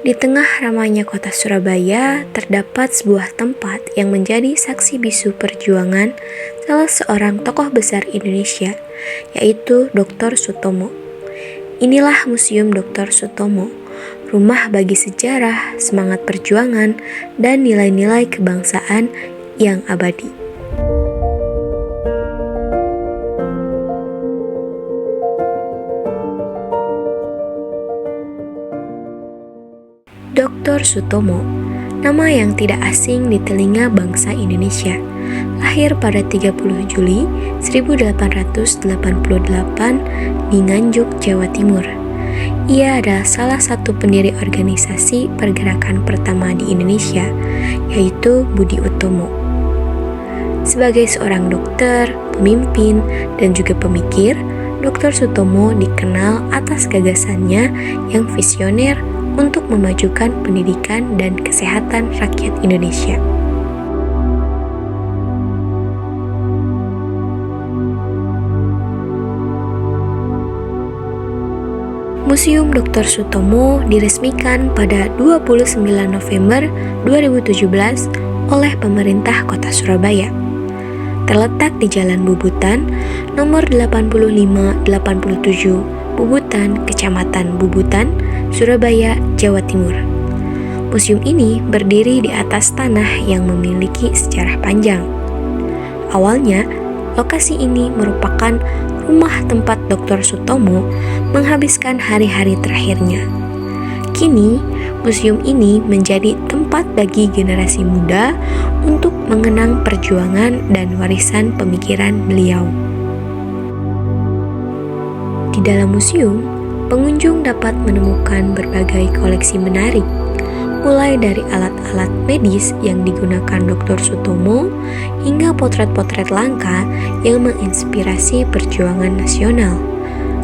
Di tengah ramainya kota Surabaya, terdapat sebuah tempat yang menjadi saksi bisu perjuangan salah seorang tokoh besar Indonesia, yaitu Dr. Sutomo. Inilah Museum Dr. Sutomo, rumah bagi sejarah, semangat perjuangan, dan nilai-nilai kebangsaan yang abadi. Dr. Sutomo, nama yang tidak asing di telinga bangsa Indonesia, lahir pada 30 Juli 1888 di Nganjuk, Jawa Timur. Ia adalah salah satu pendiri organisasi pergerakan pertama di Indonesia, yaitu Budi Utomo. Sebagai seorang dokter, pemimpin, dan juga pemikir, Dr. Sutomo dikenal atas gagasannya yang visioner untuk memajukan pendidikan dan kesehatan rakyat Indonesia. Museum Dr. Sutomo diresmikan pada 29 November 2017 oleh pemerintah Kota Surabaya. Terletak di Jalan Bubutan, nomor 8587, Bubutan, Kecamatan Bubutan, Surabaya, Jawa Timur. Museum ini berdiri di atas tanah yang memiliki sejarah panjang. Awalnya, lokasi ini merupakan rumah tempat Dr. Sutomo menghabiskan hari-hari terakhirnya. Kini, museum ini menjadi tempat bagi generasi muda untuk mengenang perjuangan dan warisan pemikiran beliau. Di dalam museum, pengunjung dapat menemukan berbagai koleksi menarik, mulai dari alat-alat medis yang digunakan Dr. Sutomo hingga potret-potret langka yang menginspirasi perjuangan nasional.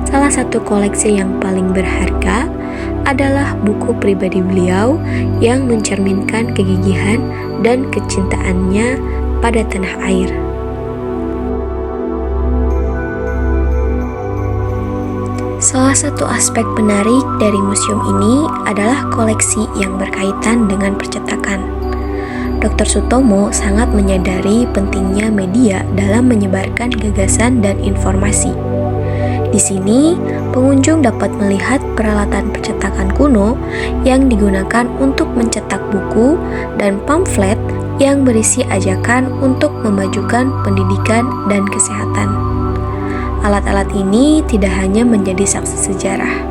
Salah satu koleksi yang paling berharga adalah buku pribadi beliau yang mencerminkan kegigihan dan kecintaannya pada tanah air. Salah satu aspek menarik dari museum ini adalah koleksi yang berkaitan dengan percetakan. Dr. Sutomo sangat menyadari pentingnya media dalam menyebarkan gagasan dan informasi. Di sini, pengunjung dapat melihat peralatan percetakan kuno yang digunakan untuk mencetak buku dan pamflet yang berisi ajakan untuk memajukan pendidikan dan kesehatan. Alat-alat ini tidak hanya menjadi saksi sejarah,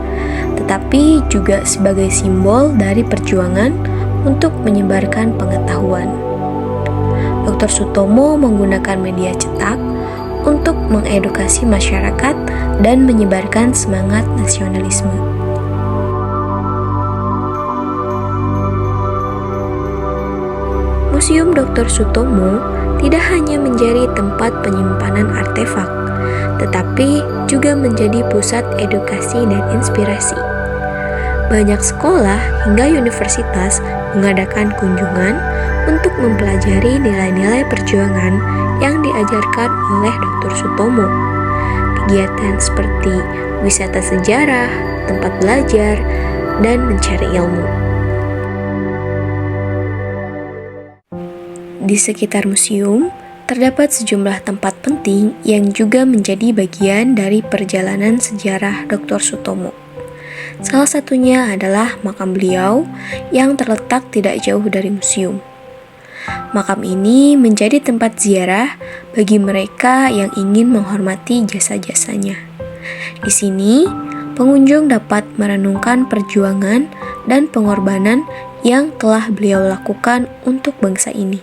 tetapi juga sebagai simbol dari perjuangan untuk menyebarkan pengetahuan. Dr. Sutomo menggunakan media cetak untuk mengedukasi masyarakat dan menyebarkan semangat nasionalisme. Museum Dr. Sutomo tidak hanya menjadi tempat penyimpanan artefak, tetapi juga menjadi pusat edukasi dan inspirasi. Banyak sekolah hingga universitas mengadakan kunjungan untuk mempelajari nilai-nilai perjuangan yang diajarkan oleh Dr. Sutomo. Kegiatan seperti wisata sejarah, tempat belajar, dan mencari ilmu. Di sekitar museum, terdapat sejumlah tempat penting yang juga menjadi bagian dari perjalanan sejarah Dr. Sutomo. Salah satunya adalah makam beliau yang terletak tidak jauh dari museum. Makam ini menjadi tempat ziarah bagi mereka yang ingin menghormati jasa-jasanya. Di sini, pengunjung dapat merenungkan perjuangan dan pengorbanan yang telah beliau lakukan untuk bangsa ini.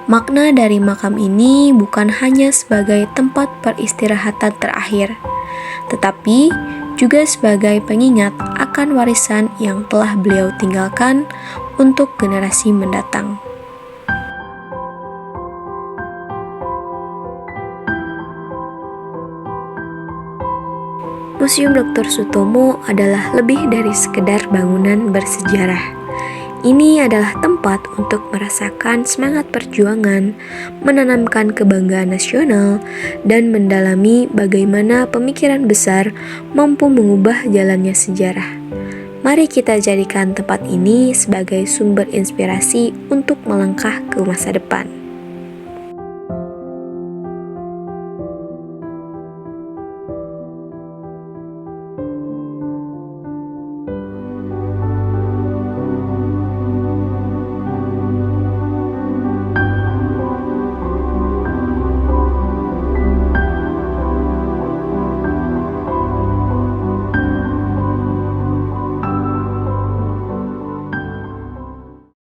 Makna dari makam ini bukan hanya sebagai tempat peristirahatan terakhir, tetapi juga sebagai pengingat akan warisan yang telah beliau tinggalkan untuk generasi mendatang. Museum Dr. Sutomo adalah lebih dari sekedar bangunan bersejarah. Ini adalah tempat untuk merasakan semangat perjuangan, menanamkan kebanggaan nasional, dan mendalami bagaimana pemikiran besar mampu mengubah jalannya sejarah. Mari kita jadikan tempat ini sebagai sumber inspirasi untuk melangkah ke masa depan.